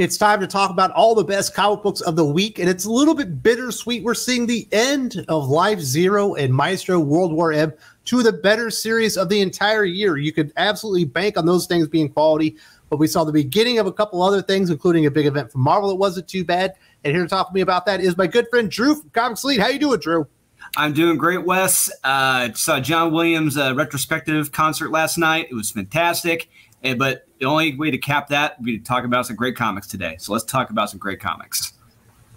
It's time to talk about all the best comic books of the week, and it's a little bit bittersweet. We're seeing the end of Life Zero and Maestro World War M, two of the better series of the entire year. You could absolutely bank on those things being quality, but we saw the beginning of a couple other things, including a big event from Marvel that wasn't too bad. And here to talk to me about that is my good friend Drew from Comics Lead. How you doing, Drew? I'm doing great, Wes. Saw John Williams' retrospective concert last night. It was fantastic. But the only way to cap that would be to talk about some great comics today. So let's talk about some great comics.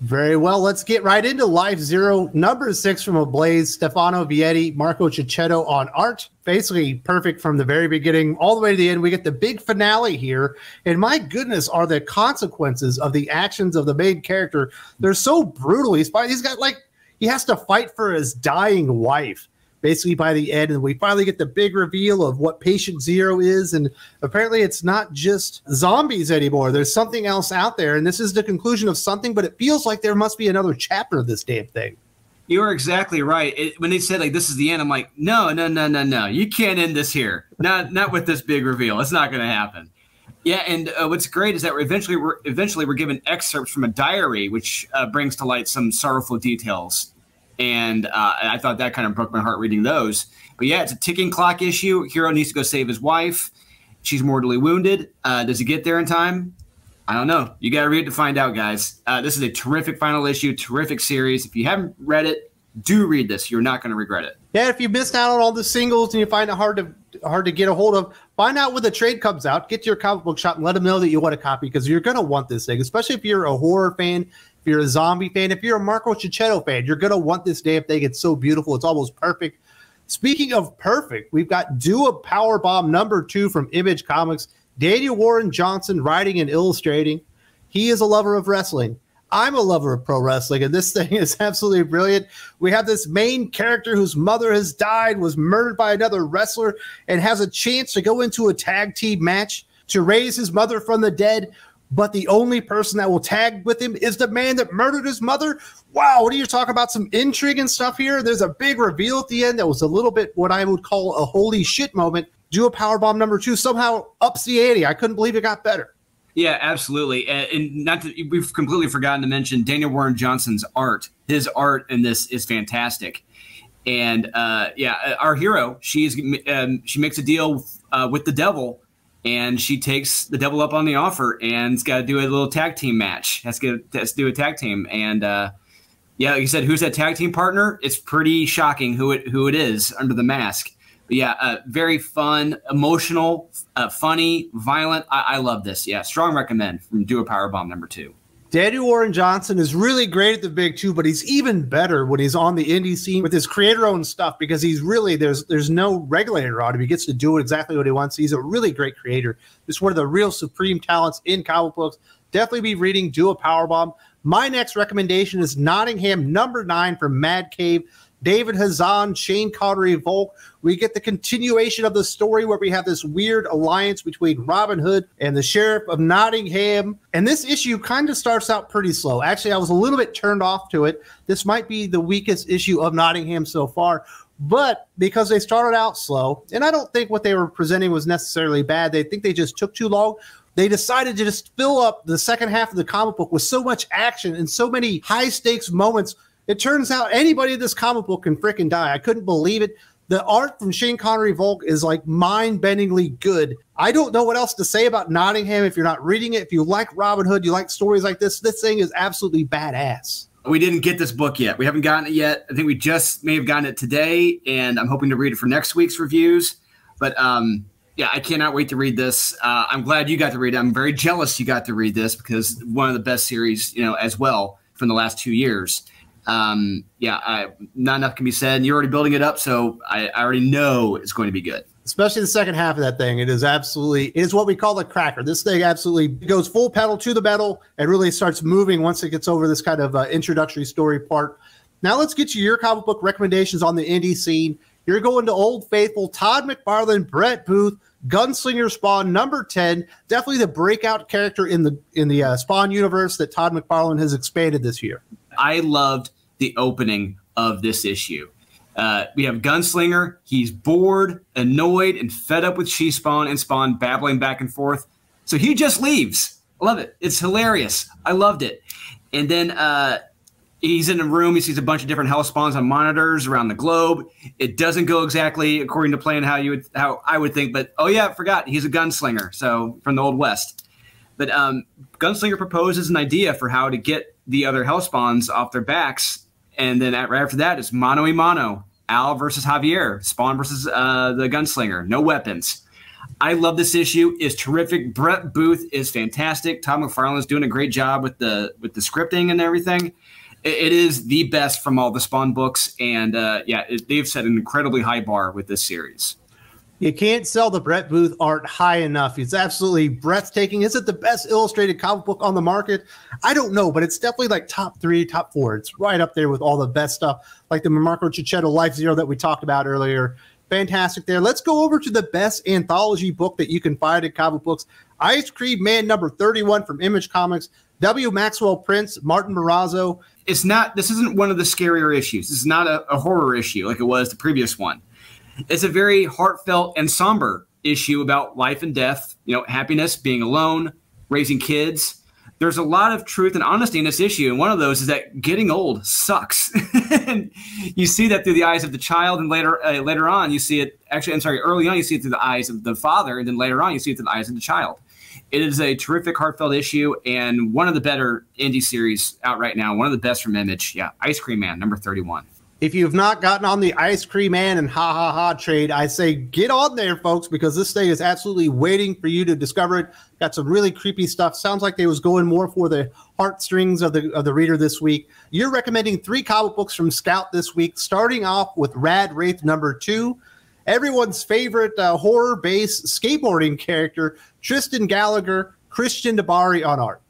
Very well. Let's get right into Life Zero, number 6 from Ablaze. Stefano, Vietti, Marco Checchetto on art. Basically perfect from the very beginning all the way to the end. We get the big finale here. And my goodness, are the consequences of the actions of the main character. They're so brutal. He's got like, he has to fight for his dying wife, basically by the end. And we finally get the big reveal of what Patient Zero is. And apparently it's not just zombies anymore. There's something else out there. And this is the conclusion of something, but it feels like there must be another chapter of this damn thing. You're exactly right. When they said, like, this is the end, I'm like, no. You can't end this here. Not with this big reveal. It's not going to happen. Yeah, and what's great is that eventually we're given excerpts from a diary, which brings to light some sorrowful details. And I thought that kind of broke my heart reading those. But yeah, it's a ticking clock issue. Hero needs to go save his wife. She's mortally wounded. Does he get there in time? I don't know. You got to read it to find out, guys. This is a terrific final issue, terrific series. If you haven't read it, do read this. You're not going to regret it. Yeah, if you missed out on all the singles and you find it hard to get a hold of, find out when the trade comes out. Get to your comic book shop and let them know that you want a copy, because you're going to want this thing, especially if you're a horror fan, if you're a zombie fan, if you're a Marco Checchetto fan. You're going to want this damn thing. It's so beautiful. It's almost perfect. Speaking of perfect, we've got Do a Powerbomb number 2 from Image Comics. Daniel Warren Johnson writing and illustrating. He is a lover of wrestling. I'm a lover of pro wrestling, and this thing is absolutely brilliant. We have this main character whose mother has died, was murdered by another wrestler, and has a chance to go into a tag team match to raise his mother from the dead. But the only person that will tag with him is the man that murdered his mother. Wow, what are you talking about? Some intrigue and stuff here. There's a big reveal at the end that was a little bit what I would call a holy shit moment. Do a Powerbomb number 2 somehow ups the ante. I couldn't believe it got better. Yeah, absolutely. And we've completely forgotten to mention Daniel Warren Johnson's art. His art in this is fantastic. And yeah, our hero, she makes a deal with the devil, and she takes the devil up on the offer, and it's got to do a little tag team match. Has to do a tag team. And yeah, like you said, who's that tag team partner? It's pretty shocking who it is under the mask. But yeah, very fun, emotional, funny, violent. I love this. Yeah, strong recommend from Do a Powerbomb number 2. Daniel Warren Johnson is really great at the big 2, but he's even better when he's on the indie scene with his creator-owned stuff, because he's really, there's no regulator on him. He gets to do exactly what he wants. He's a really great creator. Just one of the real supreme talents in comic books. Definitely be reading Do a Powerbomb. My next recommendation is Nottingham number 9 from Mad Cave. David Hazan, Shane Connery, Volk. We get the continuation of the story where we have this weird alliance between Robin Hood and the Sheriff of Nottingham. And this issue kind of starts out pretty slow. Actually, I was a little bit turned off to it. This might be the weakest issue of Nottingham so far. But because they started out slow, and I don't think what they were presenting was necessarily bad. They think they just took too long. They decided to just fill up the second half of the comic book with so much action and so many high-stakes moments. It turns out anybody in this comic book can frickin' die. I couldn't believe it. The art from Shane Connery Volk is like mind-bendingly good. I don't know what else to say about Nottingham if you're not reading it. If you like Robin Hood, you like stories like this thing is absolutely badass. We didn't get this book yet. We haven't gotten it yet. I think we just may have gotten it today, and I'm hoping to read it for next week's reviews. But yeah, I cannot wait to read this. I'm glad you got to read it. I'm very jealous you got to read this, because one of the best series, as well, from the last 2 years. Yeah, not enough can be said, and you're already building it up, so I already know it's going to be good. Especially the second half of that thing. It is what we call the cracker. This thing absolutely goes full pedal to the metal and really starts moving once it gets over this kind of introductory story part. Now let's get to your comic book recommendations on the indie scene. You're going to Old Faithful, Todd McFarlane, Brett Booth, Gunslinger Spawn number 10. Definitely the breakout character in the Spawn universe that Todd McFarlane has expanded this year. I loved the opening of this issue. We have Gunslinger. He's bored, annoyed, and fed up with She-Spawn and Spawn babbling back and forth. So he just leaves. I love it. It's hilarious. I loved it. And then he's in a room. He sees a bunch of different hell spawns on monitors around the globe. It doesn't go exactly according to plan how I would think. But, oh, yeah, I forgot. He's a gunslinger, so from the Old West. But Gunslinger proposes an idea for how to get the other hell spawns off their backs. And then right after that, it's mano a mano. Al versus Javier. Spawn versus the Gunslinger. No weapons. I love this issue. It's terrific. Brett Booth is fantastic. Todd McFarlane is doing a great job with the scripting and everything. It is the best from all the Spawn books, and they've set an incredibly high bar with this series. You can't sell the Brett Booth art high enough. It's absolutely breathtaking. Is it the best illustrated comic book on the market? I don't know, but it's definitely like top 3, top 4. It's right up there with all the best stuff, like the Marco Checchetto Life Zero that we talked about earlier. Fantastic there. Let's go over to the best anthology book that you can find in comic books. Ice Cream Man number 31 from Image Comics. W. Maxwell Prince, Martin Marazzo. This isn't one of the scarier issues. This is not a horror issue like it was the previous one. It's a very heartfelt and somber issue about life and death, happiness, being alone, raising kids. There's a lot of truth and honesty in this issue, and one of those is that getting old sucks. And you see that through the eyes of the child, and later on you see it. Early on you see it through the eyes of the father, and then later on you see it through the eyes of the child. It is a terrific, heartfelt issue, and one of the better indie series out right now. One of the best from Image. Yeah, Ice Cream Man number 31. If you've not gotten on the Ice Cream Man and Ha Ha Ha trade, I say get on there, folks, because this thing is absolutely waiting for you to discover it. Got some really creepy stuff. Sounds like they was going more for the heartstrings of the reader this week. You're recommending 3 comic books from Scout this week, starting off with WRAITH number 2. Everyone's favorite horror-based skateboarding character, Tristan Gallagher, Christian Dibari on art.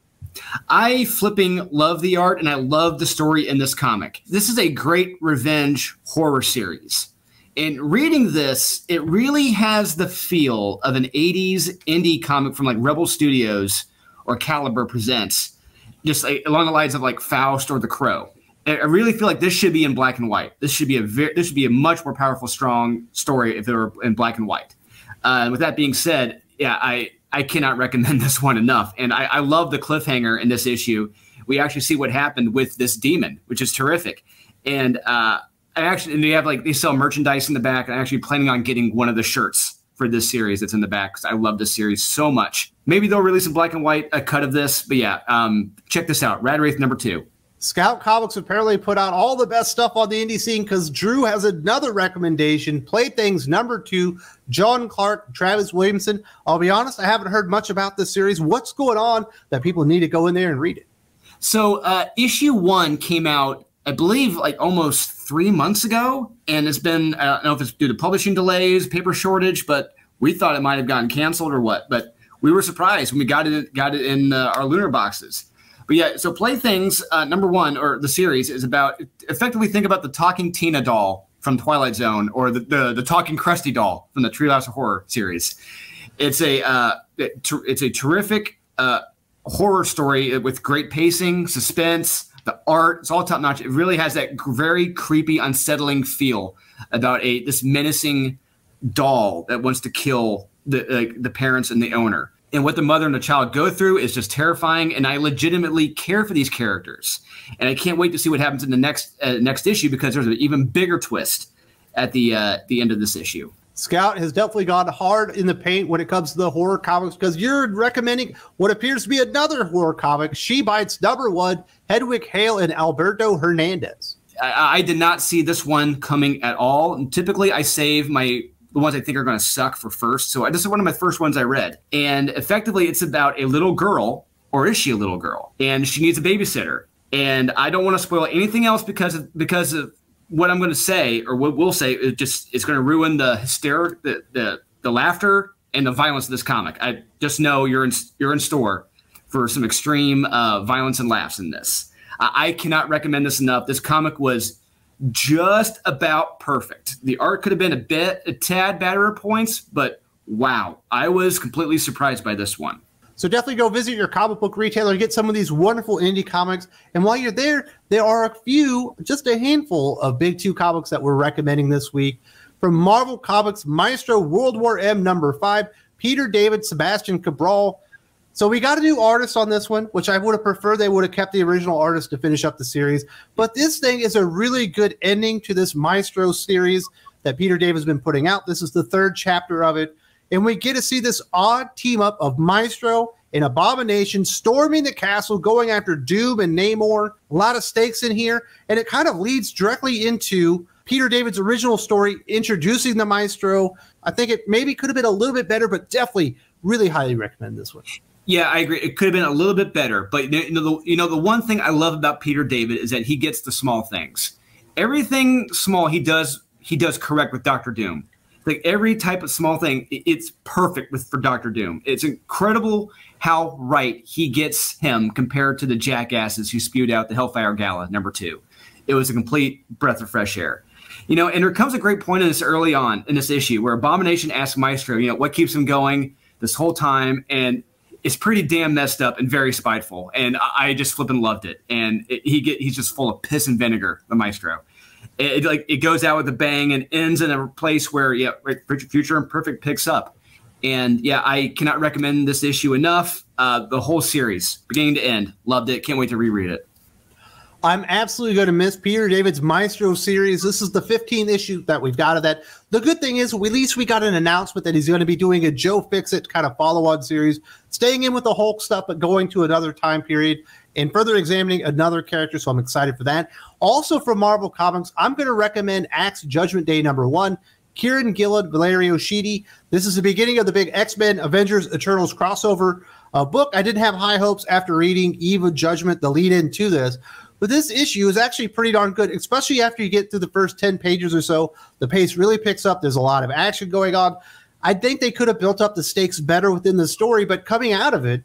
I flipping love the art, and I love the story in this comic. This is a great revenge horror series. And reading this, it really has the feel of an 80s indie comic from like Rebel Studios or Caliber Presents, just like along the lines of like Faust or The Crow. I really feel like this should be in black and white. This should be a much more powerful, strong story if it were in black and white. With that being said, yeah, I cannot recommend this one enough. And I love the cliffhanger in this issue. We actually see what happened with this demon, which is terrific. And they sell merchandise in the back. I'm actually planning on getting one of the shirts for this series that's in the back because I love this series so much. Maybe they'll release in black and white a cut of this. But yeah, check this out. WRAITH number 2. Scout Comics apparently put out all the best stuff on the indie scene because Drew has another recommendation. Playthings number 2, John Clark, Travis Williamson. I'll be honest, I haven't heard much about this series. What's going on that people need to go in there and read it? So issue 1 came out, I believe, like almost 3 months ago. And it's been, I don't know if it's due to publishing delays, paper shortage, but we thought it might have gotten canceled or what. But we were surprised when we got it in our lunar boxes. But yeah, so Playthings number 1, or the series, is about, effectively think about the talking Tina doll from Twilight Zone, or the talking Krusty doll from the Treehouse of Horror series. It's a terrific horror story with great pacing, suspense, the art. It's all top notch. It really has that very creepy, unsettling feel about this menacing doll that wants to kill the parents and the owner. And what the mother and the child go through is just terrifying. And I legitimately care for these characters. And I can't wait to see what happens in the next issue, because there's an even bigger twist at the end of this issue. Scout has definitely gone hard in the paint when it comes to the horror comics, because you're recommending what appears to be another horror comic, She Bites number 1, Hedwig, Hale, and Alberto Hernandez. I did not see this one coming at all. And typically, I save the ones I think are going to suck for first. So this is one of my first ones I read. And effectively, it's about a little girl, or is she a little girl? And she needs a babysitter. And I don't want to spoil anything else because of what I'm going to say, or what we'll say. It's going to ruin the hysteria, the laughter, and the violence of this comic. I just know you're in store for some extreme violence and laughs in this. I cannot recommend this enough. This comic was just about perfect. The art could have been a tad better at points, but wow, I was completely surprised by this one. So definitely go visit your comic book retailer and get some of these wonderful indie comics. And while you're there, there are just a handful of Big 2 comics that we're recommending this week. From Marvel Comics, Maestro World War M number 5, Peter David, Sebastian Cabral. So we got a new artist on this one, which I would have preferred they would have kept the original artist to finish up the series. But this thing is a really good ending to this Maestro series that Peter David has been putting out. This is the 3rd chapter of it. And we get to see this odd team up of Maestro and Abomination storming the castle, going after Doom and Namor. A lot of stakes in here. And it kind of leads directly into Peter David's original story, introducing the Maestro. I think it maybe could have been a little bit better, but definitely really highly recommend this one. Yeah, I agree. It could have been a little bit better, but the one thing I love about Peter David is that he gets the small things. Everything small he does correct with Doctor Doom. Like every type of small thing, it's perfect for Doctor Doom. It's incredible how right he gets him compared to the jackasses who spewed out the Hellfire Gala #2. It was a complete breath of fresh air. And there comes a great point in this early on in this issue where Abomination asks Maestro, what keeps him going this whole time, and it's pretty damn messed up and very spiteful, and I just flipping loved it. And he's just full of piss and vinegar, the Maestro. It goes out with a bang and ends in a place where Future Imperfect picks up. And I cannot recommend this issue enough. The whole series, beginning to end, loved it. Can't wait to reread it. I'm absolutely going to miss Peter David's Maestro series. This is the 15th issue that we've got of that. The good thing is, at least we got an announcement that he's going to be doing a Joe Fix-It kind of follow-on series, staying in with the Hulk stuff, but going to another time period and further examining another character, so I'm excited for that. Also from Marvel Comics, I'm going to recommend a.x.e. Judgment Day #1, Kieron, Gillen, Valerio, Schiti. This is the beginning of the big X-Men Avengers Eternals crossover book. I didn't have high hopes after reading Eve of Judgment, the lead-in to this. But this issue is actually pretty darn good, especially after you get through the first 10 pages or so. The pace really picks up. There's a lot of action going on. I think they could have built up the stakes better within the story, but coming out of it,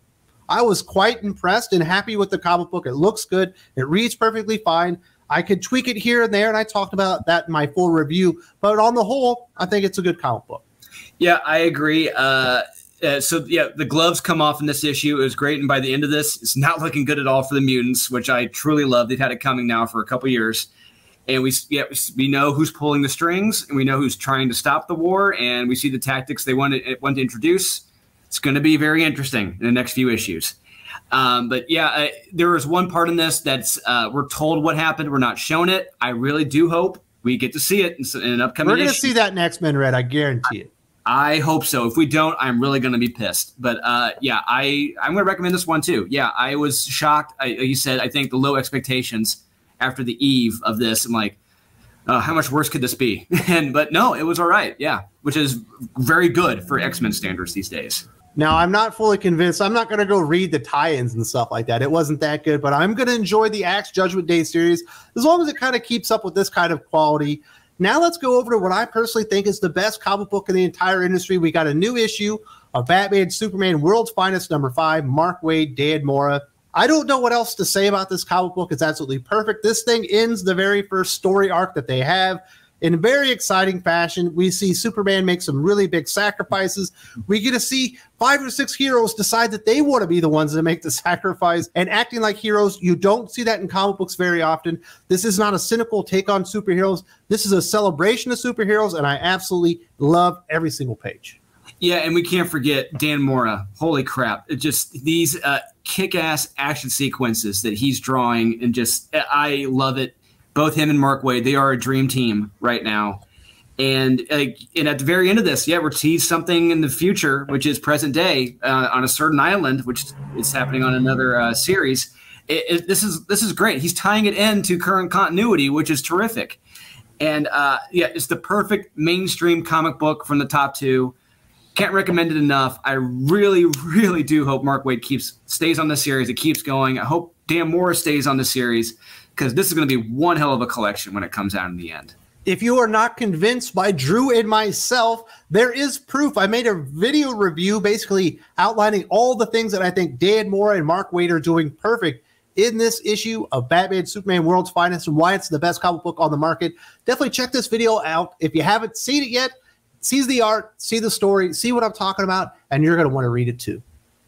I was quite impressed and happy with the comic book. It looks good. It reads perfectly fine. I could tweak it here and there, and I talked about that in my full review. But on the whole, I think it's a good comic book. Yeah, I agree. The gloves come off in this issue. It was great, and by the end of this, it's not looking good at all for the mutants, which I truly love. They've had it coming now for a couple years, and we know who's pulling the strings, and we know who's trying to stop the war, and we see the tactics they want to introduce. It's going to be very interesting in the next few issues. There was one part in this that's we're told what happened. We're not shown it. I really do hope we get to see it in an upcoming issue. We're going to see that in X-Men Red. I guarantee it. I hope so. If we don't, I'm really going to be pissed. But I'm going to recommend this one too. Yeah, I was shocked. You said, I think the low expectations after the eve of this. I'm like, how much worse could this be? But no, it was all right. Yeah, which is very good for X-Men standards these days. Now, I'm not fully convinced. I'm not going to go read the tie-ins and stuff like that. It wasn't that good, but I'm going to enjoy the a.x.e. Judgment Day series as long as it kind of keeps up with this kind of quality. Now let's go over to what I personally think is the best comic book in the entire industry. We got a new issue of Batman Superman World's Finest #5, Mark Waid, Dan Mora. I don't know what else to say about this comic book. It's absolutely perfect. This thing ends the very first story arc that they have in a very exciting fashion. We see Superman make some really big sacrifices. We get to see 5 or 6 heroes decide that they want to be the ones that make the sacrifice and acting like heroes. You don't see that in comic books very often. This is not a cynical take on superheroes. This is a celebration of superheroes, and I absolutely love every single page. Yeah, and we can't forget Dan Mora. Holy crap. It just these kick-ass action sequences that he's drawing, and just I love it. Both him and Mark Waid, they are a dream team right now. And at the very end of this, we're teased something in the future, which is present day on a certain island, which is happening on another series. This is great. He's tying it into current continuity, which is terrific. And it's the perfect mainstream comic book from the top 2. Can't recommend it enough. I really, really do hope Mark Waid stays on the series. It keeps going. I hope Dan Mora stays on the series, because this is going to be one hell of a collection when it comes out in the end. If you are not convinced by Drew and myself, there is proof. I made a video review basically outlining all the things that I think Dan Mora and Mark Waid are doing perfect in this issue of Batman Superman World's Finest and why it's the best comic book on the market. Definitely check this video out. If you haven't seen it yet, see the art, see the story, see what I'm talking about, and you're going to want to read it too.